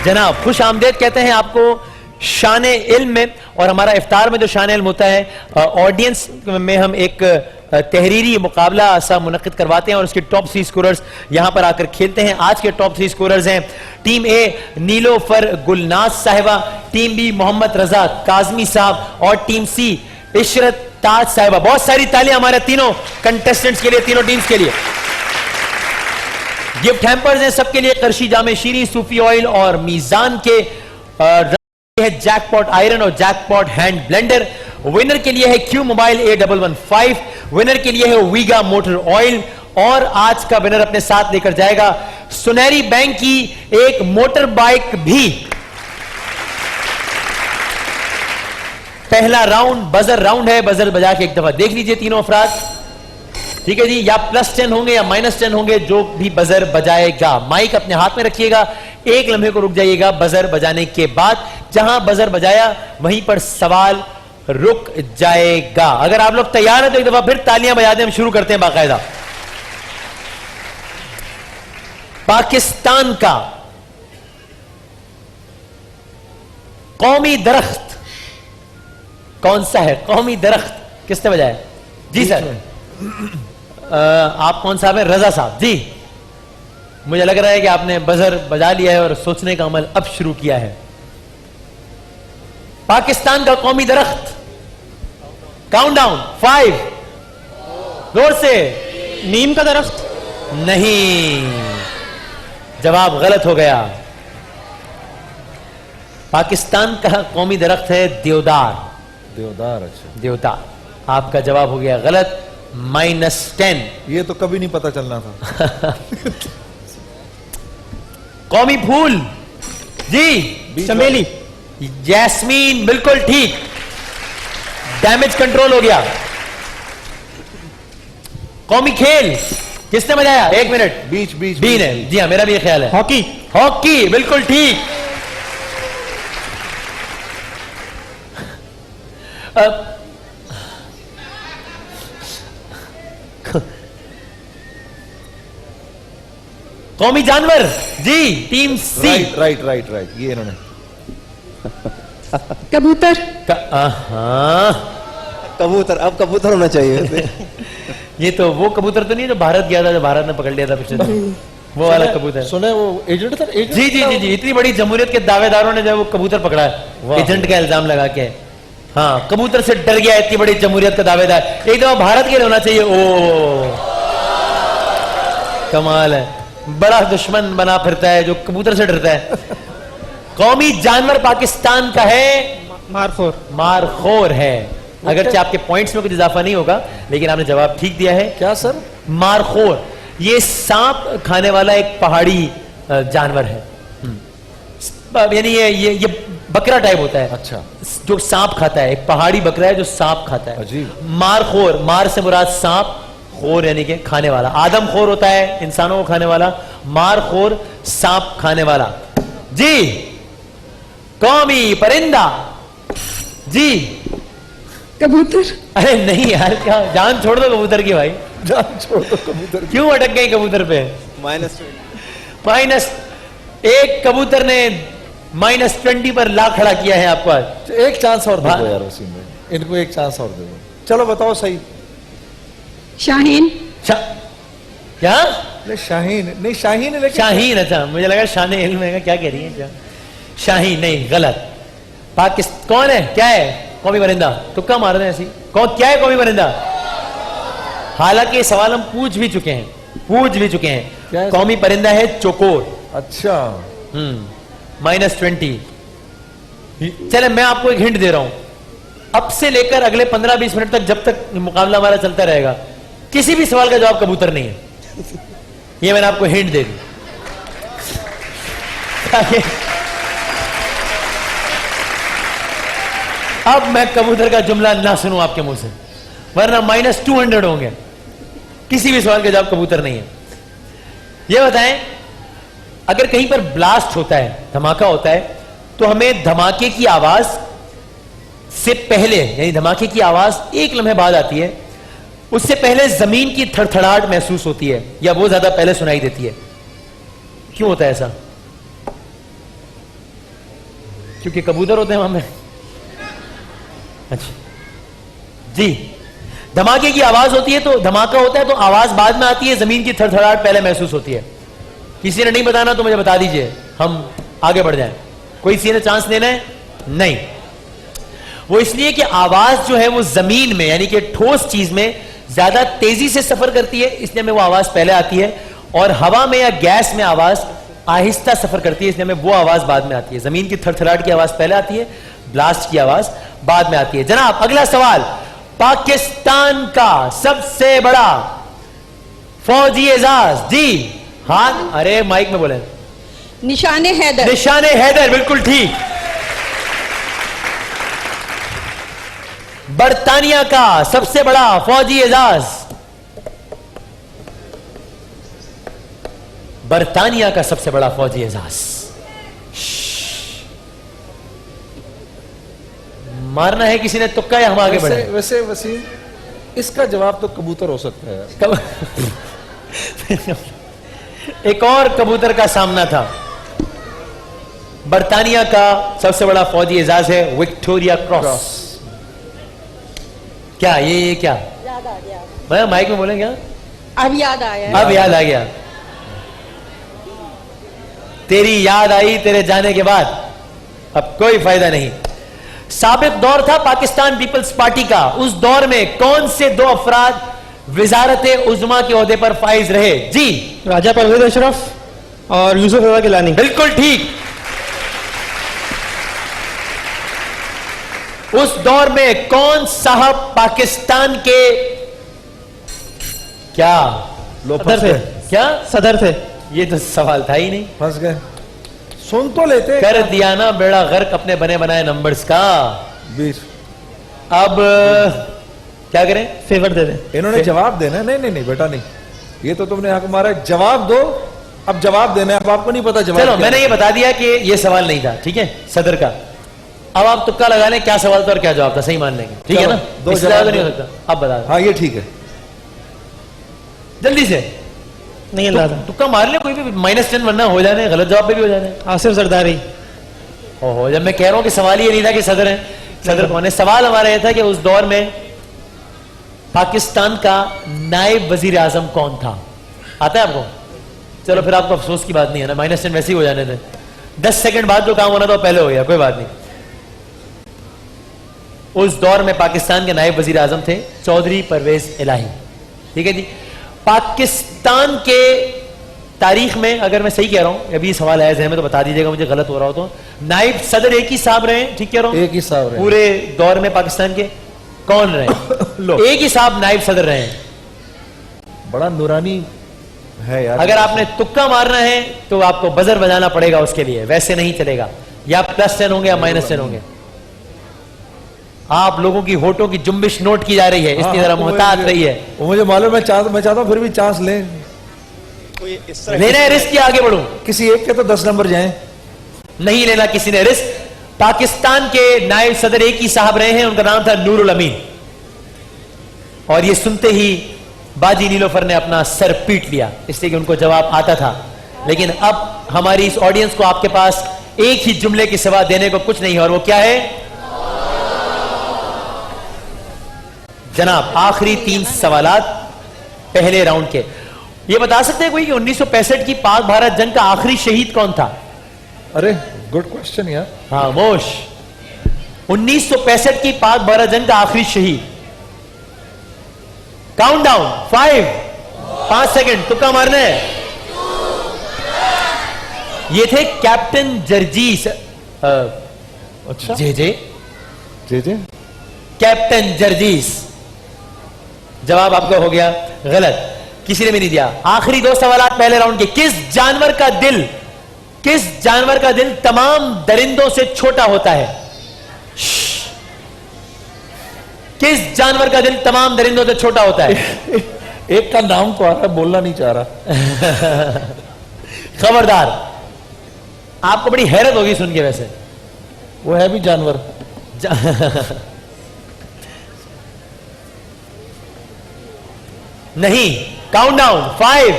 जनाब खुश आमदेद कहते हैं आपको शान इल्म में। और हमारा इफ्तार में जो शान इल्म होता है, ऑडियंस में हम एक तहरीरी मुकाबला सा मुनक्किद करवाते हैं और उसके टॉप 3 स्कोरर्स यहां पर आकर खेलते हैं। आज के टॉप 3 स्कोरर्स हैं टीम ए नीलोफर गुलनाज साहिबा, टीम बी मोहम्मद रजा काजमी साहब, और टीम सी इशरत ताज साहिबा। बहुत सारी तालियां हमारे तीनों कंटेस्टेंट्स के लिए, तीनों टीम्स के लिए। गिफ्ट हैम्पर्स हैं सबके लिए, करशी जामे शीरी, सूफी ऑयल और मीजान के है जैकपॉट आयरन और जैकपॉट हैंड ब्लेंडर। विनर के लिए है क्यू मोबाइल A115, विनर के लिए है वीगा मोटर ऑयल, और आज का विनर अपने साथ लेकर जाएगा सुनहरी बैंक की एक मोटर बाइक भी। पहला राउंड बजर राउंड है, बजर बजा के एक दफा देख लीजिए तीनों अफराद, ठीक है जी। या +10 होंगे या -10 होंगे, जो भी बजर बजाएगा। माइक अपने हाथ में रखिएगा, एक लम्हे को रुक जाइएगा बजर बजाने के बाद। जहां बजर बजाया वहीं पर सवाल रुक जाएगा। अगर आप लोग तैयार हैं तो एक दफा फिर तालियां बजा दें, हम शुरू करते हैं बाकायदा। पाकिस्तान का कौमी दरख्त कौन सा है? कौमी दरख्त किसने बजाया? जी सर। आप कौन साहब हैं? रजा साहब जी। मुझे लग रहा है कि आपने बजर बजा लिया है और सोचने का अमल अब शुरू किया है। पाकिस्तान का कौमी दरख्त, काउंटडाउन 5, जोर से। नीम का दरख्त। नहीं, जवाब गलत हो गया। पाकिस्तान का कौमी दरख्त है देवदार। देवदार, अच्छा। देवदार। आपका जवाब हो गया गलत, -10। ये तो कभी नहीं पता चलना था। कौमी फूल जी, चमेली। जैस्मीन, बिल्कुल ठीक। डैमेज कंट्रोल हो गया। कौमी खेल किसने बजाया? 1 मिनट। बीच बीच बीन है। जी हाँ, मेरा भी ये ख्याल है। हॉकी। हॉकी, बिल्कुल ठीक। कौमी जानवर जी, टीम सी। राइट राइट राइट राइट, ये इन्होंने। कबूतर। हाँ, कबूतर, अब कबूतर होना चाहिए। ये तो वो कबूतर तो नहीं जो भारत गया था, जो भारत ने पकड़ लिया था पिछले दिन, वो वाला कबूतर। सुने वो एजेंट था, एजेंट जी जी जी जी, इतनी बड़ी जमहूरियत के दावेदारों ने जब वो कबूतर पकड़ा है एजेंट का इल्जाम लगा के। हाँ, कबूतर से डर गया इतनी बड़ी जमहूरियत का दावेदार। एक दफा भारत के लिए होना चाहिए। ओ कमाल है, बड़ा दुश्मन बना फिरता है जो कबूतर से डरता है। कौमी जानवर पाकिस्तान का है मारखोर। मारखोर है। अगरचे आपके पॉइंट्स में कुछ इजाफा नहीं होगा, लेकिन आपने जवाब ठीक दिया है। क्या सर? मारखोर, ये सांप खाने वाला एक पहाड़ी जानवर है। यानी ये बकरा टाइप होता है। अच्छा। जो सांप खाता है, एक पहाड़ी बकरा है जो सांप खाता है। अजीब। मारखोर, मार से मुराद सांप, खोर यानी कि खाने वाला। आदम खोर होता है इंसानों को खाने वाला, मारखोर सांप खाने वाला। जी, कौमी परिंदा जी, कबूतर। अरे नहीं यार, क्या जान छोड़ दो कबूतर की भाई, जान छोड़ दो कबूतर। क्यों अटक गई कबूतर पे? -1 कबूतर ने -20 पर ला खड़ा किया है आपको आज। एक चांस और दे दो यार वसीम भाई, इनको एक चांस और दे दो। चलो बताओ सही। शाहीन। क्या? नहीं शाहीन नहीं, शाहीन है लेकिन। शाहीन, अच्छा मुझे लगा शान इल्म है, क्या कह रही है? क्या शाहीन? नहीं, गलत। पाकिस्तान कौन है, क्या है कौमी परिंदा? तुक्का मार रहे हैं ऐसी। कौन, क्या है कौमी परिंदा? हालांकि सवाल हम पूछ भी चुके हैं, क्या है? कौमी परिंदा है चौकोर। अच्छा। -20। चले मैं आपको एक हिंट दे रहा हूं, अब से लेकर अगले 15-20 मिनट तक, जब तक मुकाबला हमारा चलता रहेगा, किसी भी सवाल का जवाब कबूतर नहीं है। ये मैंने आपको हिंट दे दी। अब मैं कबूतर का जुमला ना सुनूं आपके मुंह से, वरना -200 होंगे। किसी भी सवाल का जवाब कबूतर नहीं है। यह बताएं, अगर कहीं पर ब्लास्ट होता है, धमाका होता है, तो हमें धमाके की आवाज से पहले, यानी धमाके की आवाज एक लम्हे बाद आती है, उससे पहले जमीन की थरथराहट महसूस होती है, या वो ज्यादा पहले सुनाई देती है? क्यों होता है ऐसा? क्योंकि कबूतर होते हैं वहां में। अच्छा जी, धमाके की आवाज होती है, तो धमाका होता है तो आवाज बाद में आती है, जमीन की थरथराहट पहले महसूस होती है। किसी ने नहीं बताना तो मुझे बता दीजिए, हम आगे बढ़ जाएं। कोई किसी ने चांस लेना है? नहीं। वो इसलिए कि आवाज जो है वो जमीन में, यानी कि ठोस चीज में ज्यादा तेजी से सफर करती है, इसलिए हमें वो आवाज पहले आती है, और हवा में या गैस में आवाज आहिस्ता सफर करती है, इसलिए हमें वो आवाज बाद में आती है। जमीन की थरथराहट की आवाज पहले आती है, ब्लास्ट की आवाज बाद में आती है। जनाब अगला सवाल, पाकिस्तान का सबसे बड़ा फौजी एजाज जी, हाँ, अरे माइक में बोले। निशाने हैदर। निशाने हैदर, बिल्कुल ठीक। बर्तानिया का सबसे बड़ा फौजी एजाज, बर्तानिया का सबसे बड़ा फौजी एजाज। मारना है किसी ने तुक्का, या हम आगे बढ़े? वैसे वसीम, इसका जवाब तो कबूतर हो सकता है। एक और कबूतर का सामना था। बर्तानिया का सबसे बड़ा फौजी एजाज है विक्टोरिया क्रॉस। क्या ये क्या? याद आ गया। मैं माइक में बोलेंगे? अब याद आया है। अब याद आ गया। तेरी याद आई तेरे जाने के बाद, अब कोई फायदा नहीं। साबिक दौर था पाकिस्तान पीपल्स पार्टी का, उस दौर में कौन से दो अफराद वजारत उज़्मा के ओहदे पर फाइज रहे? जी, राजा परवेज अशरफ और यूसुफ रजा गिलानी। बिल्कुल ठीक। उस दौर में कौन साहब पाकिस्तान के क्या सदर थे? क्या सदर थे? ये तो सवाल था ही नहीं। फंस गए। सुन तो लेते। कर दिया ना बेड़ा गर्क अपने बने बनाए नंबर्स का। 20। अब क्या करें? फेवर दे दें। इन्होंने जवाब देना है। नहीं नहीं नहीं बेटा नहीं, ये तो तुमने हक मारा है, जवाब दो। अब जवाब देना है, अब आपको नहीं पता जवाब। चलो मैंने ये बता दिया कि ये सवाल नहीं था, ठीक है, सदर का। अब आप तुक्का लगा लें क्या सवाल था और क्या जवाब था, सही मान लेंगे, ठीक है ना? दो इससे जवाब ज्यादा नहीं हो सकता। आप बता दो। हाँ ये ठीक है, जल्दी से। नहीं अंदाजा। तुक्का मार ले कोई भी, -10 वरना हो जाने, गलत जवाब पे भी हो जाने। आसिफ जरदारी। ओहो, जब मैं कह रहा हूं कि सवाल ये नहीं था कि सदर है, सदर कौन है, सवाल हमारा यह था कि उस दौर में पाकिस्तान का नायब वजीर आजम कौन था। आता है आपको? चलो फिर आपको अफसोस की बात नहीं है ना, -10 वैसे ही हो जाने थे। 10 सेकंड बाद जो काम होना था पहले हो गया, कोई बात नहीं। उस दौर में पाकिस्तान के नायब वजीर आजम थे चौधरी परवेज इलाही, ठीक है जी। पाकिस्तान के तारीख में, अगर मैं सही कह रहा हूं, अभी सवाल आया जहन में तो बता दीजिएगा मुझे गलत हो रहा हो तो, नायब सदर एक ही साहब रहे, ठीक कह रहा हूं? एक ही साहब रहे पूरे दौर में पाकिस्तान के कौन रहे? एक ही साहब नायब सदर रहे। बड़ा नूरानी है यार। अगर आपने तुक्का मारना है तो आपको बजर बजाना पड़ेगा उसके लिए, वैसे नहीं चलेगा। या +10 होंगे या -10 होंगे। आप लोगों की होठों की जुम्बिश नोट की जा रही है, इसकी जरा मोहतात रही है। वो मुझे मालूम है, मैं चाहता हूं फिर भी चांस लें। लेना है रिस्क या आगे बढ़ूं? किसी एक के तो 10 नंबर जाएं। नहीं लेना किसी ने रिस्क। पाकिस्तान के नायब सदर एक ही साहब रहे हैं, उनका नाम था नूरुल अमीन। और ये सुनते ही बाजी नीलोफर ने अपना सर पीट लिया, इसलिए कि उनको जवाब आता था। लेकिन अब हमारी इस ऑडियंस को आपके पास एक ही जुमले के सिवा देने को कुछ नहीं है, और वो क्या है जनाब? आखिरी 3 सवालात पहले राउंड के। ये बता सकते हैं कोई कि 1965 की पाक भारत जंग का आखिरी शहीद कौन था? अरे गुड क्वेश्चन यार। खामोश। 1965 की पाक भारत जंग का आखिरी शहीद। काउंटडाउन 5 सेकंड, तुक्का मारना है। ये थे कैप्टन जर्जीस। अच्छा, जे कैप्टन जर्जीस। जवाब आपका हो गया गलत, किसी ने भी नहीं दिया। आखिरी 2 सवाल पहले राउंड के। किस जानवर का दिल तमाम दरिंदों से छोटा होता है? किस जानवर का दिल तमाम दरिंदों से छोटा होता है? एक का नाम तो आ रहा, बोलना नहीं चाह रहा। खबरदार, आपको बड़ी हैरत होगी सुन के। वैसे वो है भी जानवर। नहीं, काउंटडाउन 5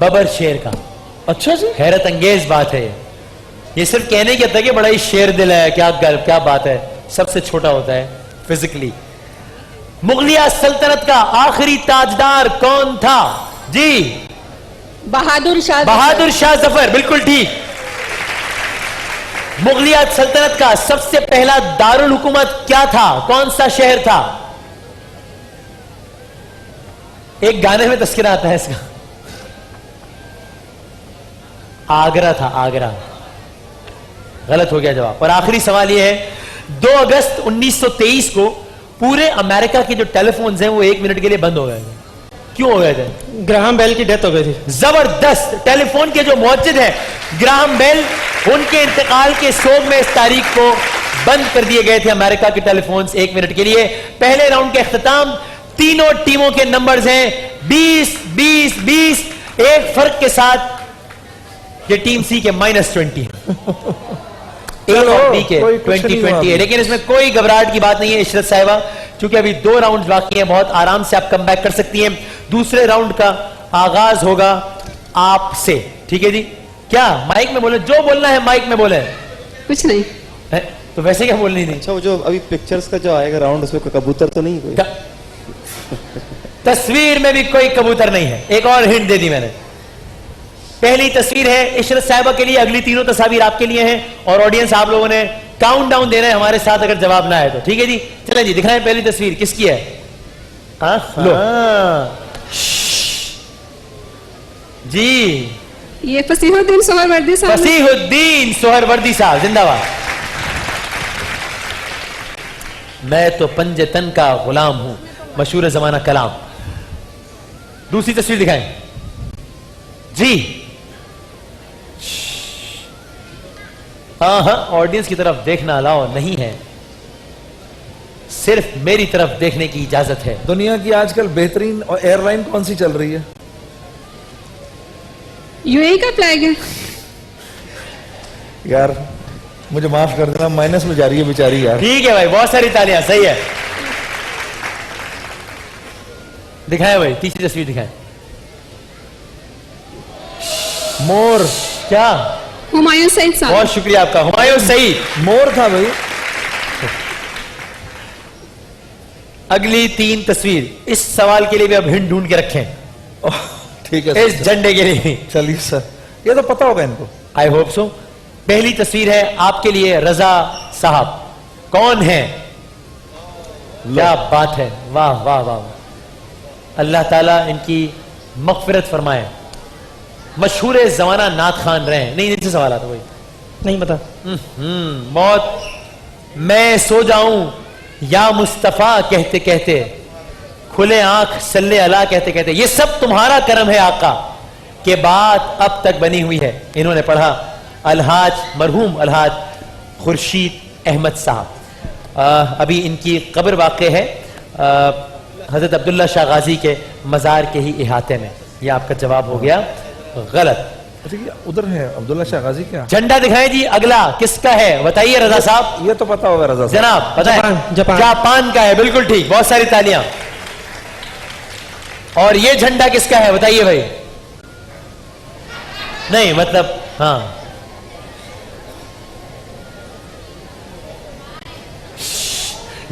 बबर शेर का। अच्छा जी, हैरत अंगेज बात है ये सिर्फ कहने की था कि बड़ा ही शेर दिल है, क्या बात है, सबसे छोटा होता है फिजिकली। मुगलिया सल्तनत का आखिरी ताजदार कौन था? जी, बहादुर शाह जफर, बिल्कुल ठीक। मुगलिया सल्तनत का सबसे पहला दारुल हुकूमत क्या था? कौन सा शहर था? एक गाने में तस्करा आता है इसका। आगरा था, आगरा। गलत हो गया जवाब। और आखिरी सवाल यह है, 2 अगस्त 1923 को पूरे अमेरिका के जो टेलीफोन्स हैं वो 1 मिनट के लिए बंद हो गए थे। क्यों हो गए थे? ग्राहम बेल की डेथ हो गई थी। जबरदस्त। टेलीफोन के जो मुअज्जिद हैं ग्राहम बेल, उनके इंतकाल के शोक में इस तारीख को बंद कर दिए गए थे अमेरिका के टेलीफोन्स 1 मिनट के लिए। पहले राउंड के इख्तिताम, तीनों टीमों के नंबर्स हैं 20, 20, 20। एक फर्क के साथ ये टीम सी के -20 है, डी के 20-20 है। लेकिन इसमें कोई घबराहट की बात नहीं है इशरत साहिबा, क्योंकि अभी 2 राउंड बाकी हैं, बहुत आराम से आप कम बैक कर सकती हैं। दूसरे राउंड का आगाज होगा आपसे, ठीक है जी? क्या माइक में बोले? जो बोलना है माइक में बोले। कुछ नहीं है? तो वैसे क्या बोलनी थी? अच्छा, वो जो अभी पिक्चर्स का जो आएगा राउंड, उसमें कोई कबूतर तो नहीं कोई? तस्वीर में भी कोई कबूतर नहीं है। एक और हिंट दे दी मैंने। पहली तस्वीर है इशरत साहिबा के लिए, अगली तीनों तस्वीर आपके लिए हैं और ऑडियंस आप लोगों ने काउंटडाउन देना है हमारे साथ अगर जवाब ना आए तो। ठीक है जी, चलें जी, दिखाएं पहली तस्वीर किसकी है। लो जी, ये फसीहुद्दीन सोहरवर्दी साहब। फसीहुद्दीन सोहरवर्दी साहब जिंदाबाद। मैं तो पंजतन का गुलाम हूं, मशहूर जमाना कलाम। दूसरी तस्वीर दिखाएं जी। हाँ, ऑडियंस की तरफ देखना अलाउ नहीं है, सिर्फ मेरी तरफ देखने की इजाजत है। दुनिया की आजकल बेहतरीन एयरलाइन कौन सी चल रही है? यूएई का फ्लैग है। यार मुझे माफ कर देना, माइनस में जा रही है बेचारी यार। ठीक है भाई, बहुत सारी तालियां, सही है। दिखाएं भाई, तीसरी तस्वीर दिखाएं। मोर। क्या? हुमायूं सईद साहब। बहुत शुक्रिया आपका, हुमायूं सईद। मोर था भाई। अगली तीन तस्वीर, इस सवाल के लिए भी अब हिंट ढूंढ के रखें। ठीक है इस झंडे के लिए। चलिए सर, ये तो पता होगा इनको। I hope so. पहली तस्वीर है आपके लिए, रजा साहब कौन है? क्या बात है, वाह वाह वाह, अल्लाह ताला इनकी मगफिरत फरमाए। मशहूर जमाना नात खान रहे हैं। नहीं, इनसे सवाल आता वही नहीं पता। मौत मैं सो जाऊं या मुस्तफा कहते कहते, खुले आंख सल्ले अला कहते कहते, ये सब तुम्हारा करम है आका, के बात अब तक बनी हुई है। इन्होंने पढ़ा अलहाज, मरहूम अलहाज खुर्शीद अहमद साहब। अभी इनकी कब्र वाक़ है हजरत अब्दुल्ला शाह गाजी के मज़ार के ही इहाते में। यह आपका जवाब हो गया गलत। अच्छा, ये उधर है अब्दुल्ला शाह गाजी क्या? झंडा दिखाएं जी, अगला किसका है बताइए रजा साहब। ये तो पता होगा रजा साहब। जनाब पता है? जापान का है, बिल्कुल ठीक, बहुत सारी तालियां। और ये झंडा किसका है बताइए भाई। नहीं मतलब, हाँ,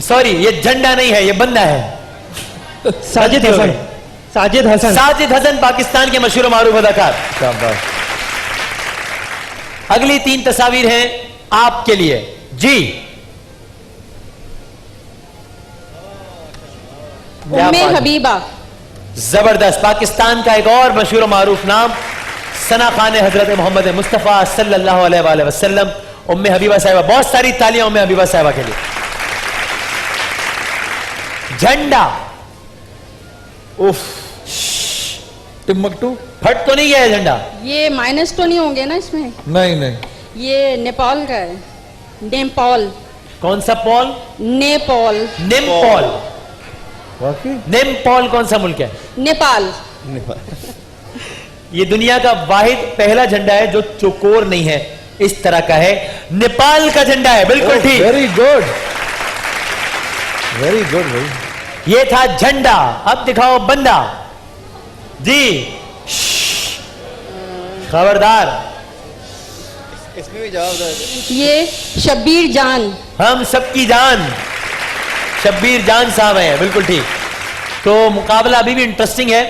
सॉरी, ये झंडा नहीं है, ये बंदा है। साजिद हसन। साजिद हसन। साजिद हसन पाकिस्तान के मशहूर मारूफ अदाकार। अगली तीन तस्वीर हैं आपके लिए जी। उम्मे हबीबा। जबरदस्त। पाकिस्तान का एक और मशहूर मारूफ नाम, सना खान हजरत मोहम्मद मुस्तफ़ा सल्लल्लाहु अलैहि वसल्लम, उम्मे हबीबा साहिबा। बहुत सारी तालियां उम्मे हबीबा साहिबा के लिए। झंडा, उफ, टिम्बकटू। फट तो नहीं गया है झंडा? ये माइनस तो नहीं होंगे ना इसमें? नहीं नहीं, ये नेपाल का है। नेपाल। कौन सा पॉल? नेपाल। नेमपॉल। वाकई? नेमपॉल कौन सा मुल्क है? नेपाल। ये दुनिया का वाहिद पहला झंडा है जो चौकोर नहीं है, इस तरह का है। नेपाल का झंडा है, बिल्कुल ठीक। वेरी गुड, वेरी गुड भाई। ये था झंडा। अब दिखाओ बंदा जी। खबरदार, इसमें भी जवाब दो। ये शब्बीर जान। हम सबकी जान, शब्बीर जान साहब हैं, बिल्कुल ठीक। तो मुकाबला अभी भी इंटरेस्टिंग है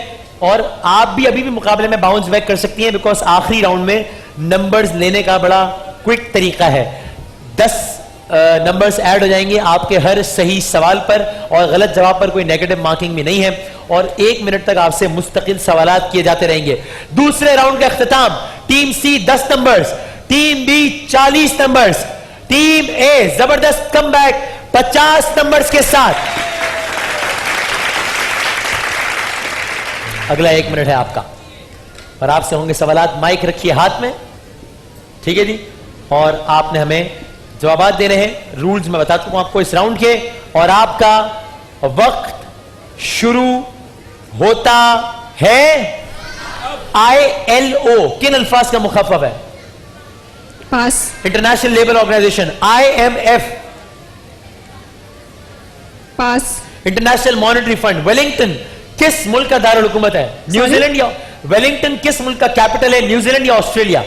और आप भी अभी भी मुकाबले में बाउंस बैक कर सकती हैं, बिकॉज आखिरी राउंड में नंबर्स लेने का बड़ा क्विक तरीका है। 10 नंबर्स ऐड हो जाएंगे आपके हर सही सवाल पर और गलत जवाब पर कोई नेगेटिव मार्किंग भी नहीं है और 1 मिनट तक आपसे मुस्तकिल सवालात किए जाते रहेंगे। दूसरे राउंड का इख्तिताम, team C 10 numbers, team B 40 numbers, team A जबरदस्त कमबैक 50 नंबर्स के साथ। अगला 1 मिनट है आपका और आपसे होंगे सवालात। माइक रखिए हाथ में, ठीक है जी, और आपने हमें जवाब देने हैं। रूल्स मैं बताता हूं आपको इस राउंड के, और आपका वक्त शुरू होता है। ILO किन अल्फाज का मुखफ़फ़ है? Pass. International labour organization. IMF। Pass. International monetary fund. Wellington किस मुल्क का दारुल हुकूमत है? न्यूजीलैंड या वेलिंगटन किस मुल्क का कैपिटल है? न्यूजीलैंड या ऑस्ट्रेलिया?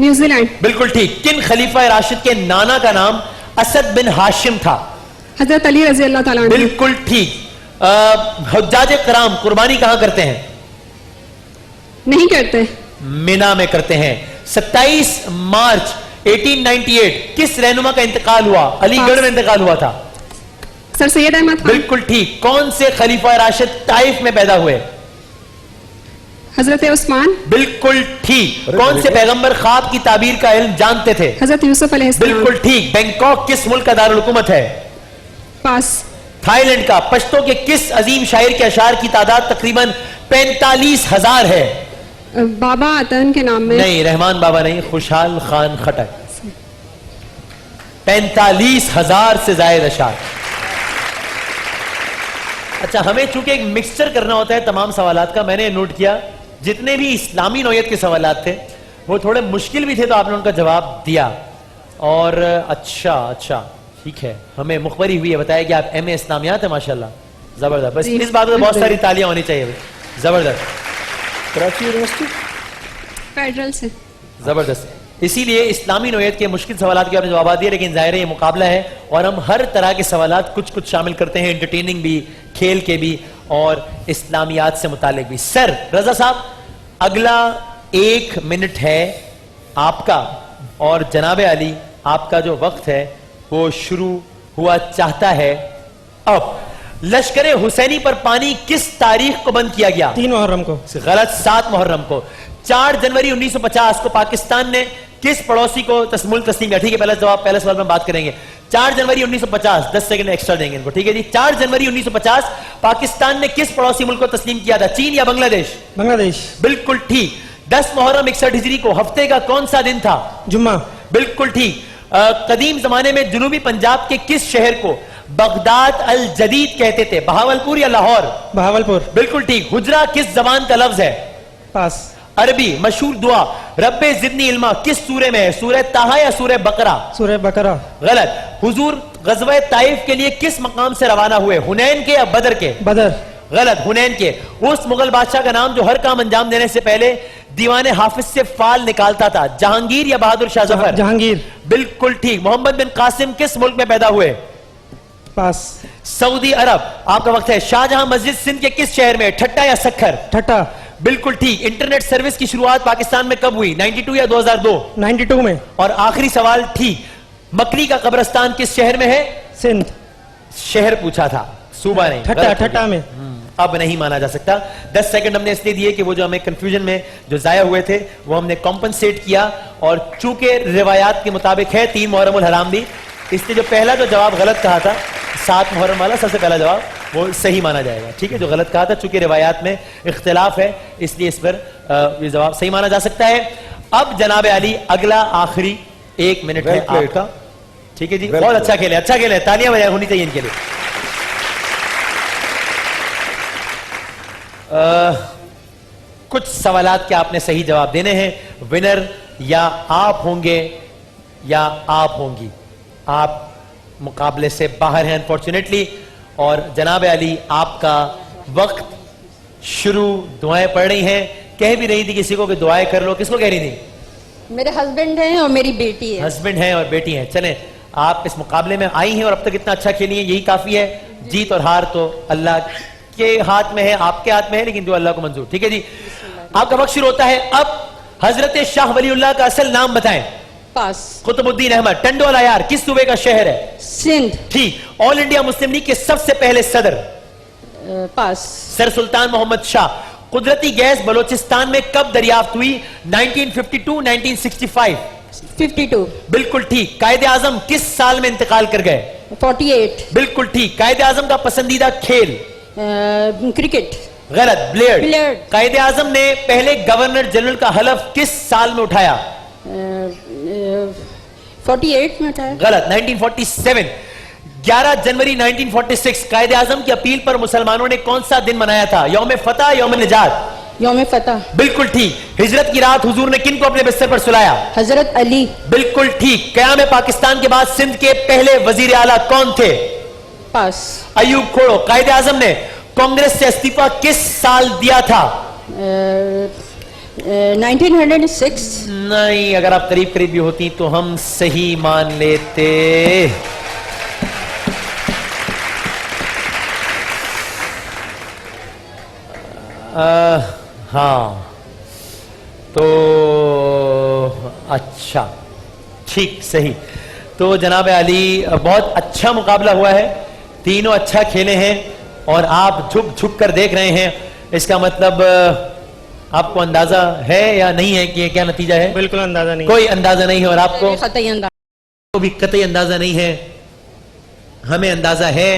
न्यूजीलैंड। बिल्कुल ठीक। किन खलीफा राशिद के नाना का नाम असद बिन हाशिम था? हजरत अली रजी अल्लाह ताला अन्हु। बिल्कुल ठीक। हुज्जाज कराम कुर्बानी कहां करते हैं? नहीं करते। मिना में करते हैं। 27 मार्च 1898 किस रहनुमा का इंतकाल हुआ? अलीगढ़ में इंतकाल हुआ था। सर सैयद अहमद खान। बिल्कुल ठीक। कौन से खलीफा राशिद ताइफ में पैदा हुए? हजरत उस्मान। बिल्कुल ठीक। कौन से पैगंबर ख्वाब की ताबीर का इल्म जानते थे? हजरत यूसुफ अलैहिस्सलाम। बिल्कुल ठीक। बैंकॉक किस मुल्क का दारुल हुकूमत है? पास। थाईलैंड का। पश्तो के किस अजीम शायर के अशार की तादाद तकरीबन 45,000 है? बाबा आतन के नाम में। नहीं, रहमान बाबा नहीं, खुशहाल खान खट्टर। 45,000 से जायद अशार। अच्छा, हमें चूंकि एक मिक्सचर करना होता है तमाम सवालात का, मैंने नोट किया जितने भी इस्लामी नौयत के सवालात थे वो थोड़े मुश्किल भी थे तो आपने उनका जवाब दिया। और अच्छा ठीक है, हमें मुखबरी हुई है, बताया कि आप एमए इस्लामियात है, माशाल्लाह, जबरदस्त। बस इस बात में बहुत सारी तालियां होनी चाहिए, जबरदस्त। कराची यूनिवर्सिटी फेडरल से। जबरदस्त। इसीलिए इस्लामी नौयत के मुश्किल सवालात के आपने जवाब दिए, लेकिन जाहिर है ये मुकाबला है और हम हर तरह के सवालात कुछ शामिल करते हैं, एंटरटेनिंग भी, खेल के भी और इस्लामियात से मुतालिक भी। सर रजा साहब, अगला 1 मिनट है आपका और जनाब अली आपका जो वक्त है वो शुरू हुआ चाहता है अब। लश्कर हुसैनी पर पानी किस तारीख को बंद किया गया? 3 मुहर्रम को। गलत, 7 मुहर्रम को। 4 जनवरी 1950 को पाकिस्तान ने किस पड़ोसी को मुल्क तस्लीम किया? ठीक है, पहला सवाल में बात करेंगे। 4 जनवरी 1950, 10 सेकंड एक्स्ट्रा देंगे इनको, ठीक है जी। 4 जनवरी 1950 पाकिस्तान ने किस पड़ोसी मुल्क को तस्लीम किया था? चीन या बांग्लादेश? बांग्लादेश। बिल्कुल ठीक। 10 मुहर्रम 61 हिजरी को हफ्ते का कौन सा दिन था? जुम्मा। बिल्कुल ठीक। कदीम जमाने में जनूबी पंजाब के किस शहर को बगदाद अल जदीद कहते थे? बहावलपुर या लाहौर? बहावलपुर। बिल्कुल ठीक। हुजरा किस जबान का लफ्ज है? पास। अरबी। मशहूर दुआ रब्बे जिदनी इल्मा किस सूरे में है? सूरह ताहा या सूरह बकरा? सूरह बकरा। गलत। हुजूर गज़वे ताइफ के लिए किस मकाम से रवाना हुए? हुनैन के या बदर के? बदर। गलत, हुनैन के। उस मुगल बादशाह का नाम जो हर काम अंजाम देने से पहले दीवाने हाफिज से फाल निकालता था? जहांगीर या बहादुर शाह जफर? जहांगीर। बिल्कुल ठीक। मोहम्मद बिन कासिम किस मुल्क में पैदा हुए? पास। सऊदी अरब। आपका वक्त है। शाहजहां मस्जिद सिंध के किस शहर में? ठट्टा या सखर? ठट्टा। बिल्कुल ठीक। इंटरनेट सर्विस की शुरुआत पाकिस्तान में कब हुई? 92 या 2002? 92 में। और आखिरी सवाल ठीक, मकरी का कब्रिस्तान किस शहर में है? सिंध। शहर पूछा था, सूबा नहीं। ठट्टा। ठट्टा में। अब नहीं माना जा सकता। 10 सेकंड हमने इसलिए दिए कि वो जो हमें कंफ्यूजन में जो जाया हुए थे वो हमने कॉम्पनसेट किया, और चूंकि रिवायात के मुताबिक है 3 मुहर्रम हराम भी, इसलिए जो पहला जो जवाब गलत कहा था 7 मुहर्रम वाला, सबसे पहला जवाब वो सही माना जाएगा, ठीक है। जो गलत कहा था चूंकि रिवायात में इख्तिलाफ है इसलिए इस पर ये जवाब सही माना जा सकता है। अब जनाब अली अगला आखिरी 1 मिनट है आपका, ठीक है जी। बहुत अच्छा खेले, अच्छा खेले, तालियां बजाय होनी चाहिए इनके लिए। कुछ सवालात के आपने सही जवाब देने हैं। विनर या आप होंगे या आप होंगी, आप मुकाबले से बाहर हैं अनफॉर्चुनेटली। और जनाब अली आपका वक्त शुरू। दुआएं पढ़ रही हैं, कह भी रही थी किसी को कि दुआएं कर लो, किसको कह रही थी? मेरे हस्बैंड हैं और मेरी बेटी है। हस्बैंड हैं और बेटी हैं। चलें, आप इस मुकाबले में आई हैं और अब तक इतना अच्छा खेली हैं, यही काफी है। जीत और हार तो अल्लाह के हाथ में है, आपके हाथ में है, लेकिन जो अल्लाह को मंजूर, ठीक है जी। आपका वक्त शुरू होता है अब। हजरत शाह वलीउल्लाह का असल नाम बताएं। पास। कुतुबुद्दीन अहमद। टंडोला यार किस सूबे का शहर है? सिंध। ठीक। ऑल इंडिया मुस्लिम लीग के सबसे पहले सदर? पास। सर सुल्तान मोहम्मद शाह। कुदरती गैस बलोचिस्तान में कब दरियाफ्त हुई? 1952, 1965? 52। बिल्कुल ठीक। कायदे आजम किस साल में इंतकाल कर गए? 48। बिल्कुल ठीक। कायदे आजम का पसंदीदा खेल? क्रिकेट। गलत, बिलियर्ड। बिलियर्ड। कायदे आजम ने पहले गवर्नर जनरल का हलफ किस साल में उठाया? 48 में उठाया। गलत, 1947। 11 जनवरी 1946 कायदे आजम की अपील पर मुसलमानों ने कौन सा दिन मनाया था? यौम फतह, यौम निजात? यौम फतह। बिल्कुल ठीक। हिजरत की रात हुजूर ने किन को अपने बिस्तर पर सुलाया? हजरत अली। बिल्कुल ठीक। क़याम पाकिस्तान के बाद सिंध के पहले वजीर आला कौन थे? पास। अयूब खोड़ो। कायदे आजम ने कांग्रेस से इस्तीफा किस साल दिया था? 1906। नहीं, अगर आप करीब करीब भी होती तो हम सही मान लेते। हाँ तो अच्छा, ठीक, सही। तो जनाब अली बहुत अच्छा मुकाबला हुआ है, तीनों अच्छा खेले हैं और आप झुक झुक कर देख रहे हैं। इसका मतलब आपको अंदाजा है या नहीं है कि ये क्या नतीजा है? बिल्कुल अंदाजा नहीं। कोई अंदाजा नहीं है। और आपको कतई अंदाजा को भी कतई अंदाजा नहीं है। हमें अंदाजा है।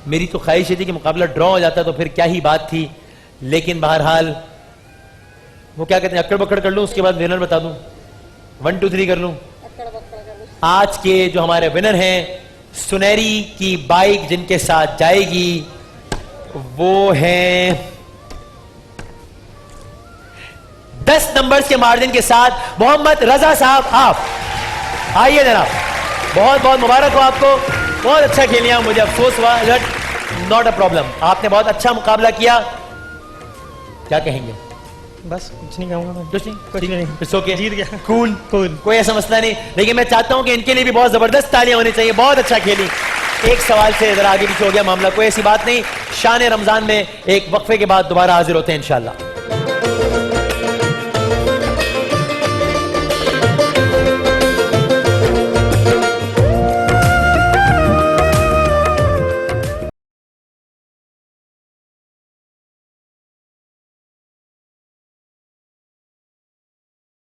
मेरी तो ख्वाहिश थी कि मुकाबला ड्रॉ हो जाता तो फिर क्या ही बात थी, लेकिन बहरहाल वो क्या कहते हैं, अक्कड़ बक्कड़ कर लूं, उसके बाद विनर बता दूं, 1 2 3 कर लूं। आज के जो हमारे विनर हैं, सुनहरी की बाइक जिनके साथ जाएगी वो हैं 10 नंबर्स के मार्जिन के साथ मोहम्मद रजा साहब। आप आइए जनाब, बहुत बहुत मुबारक हो आपको, बहुत अच्छा खेलिए। मुझे अफसोस हुआ, नॉट अ प्रॉब्लम, आपने बहुत अच्छा मुकाबला किया। क्या कहेंगे? बस कुछ नहीं कहूंगा मैं। कुछ नहीं, कुछ नहीं। It's okay. जीत गया। कूल कोई ऐसा मसला नहीं, लेकिन मैं चाहता हूं कि इनके लिए भी बहुत जबरदस्त तालियां होनी चाहिए। बहुत अच्छा खेली, एक सवाल से जरा आगे पीछे हो गया मामला, कोई ऐसी बात नहीं। शान रमजान में एक वक्फे के बाद दोबारा हाजिर होते हैं इंशाल्लाह।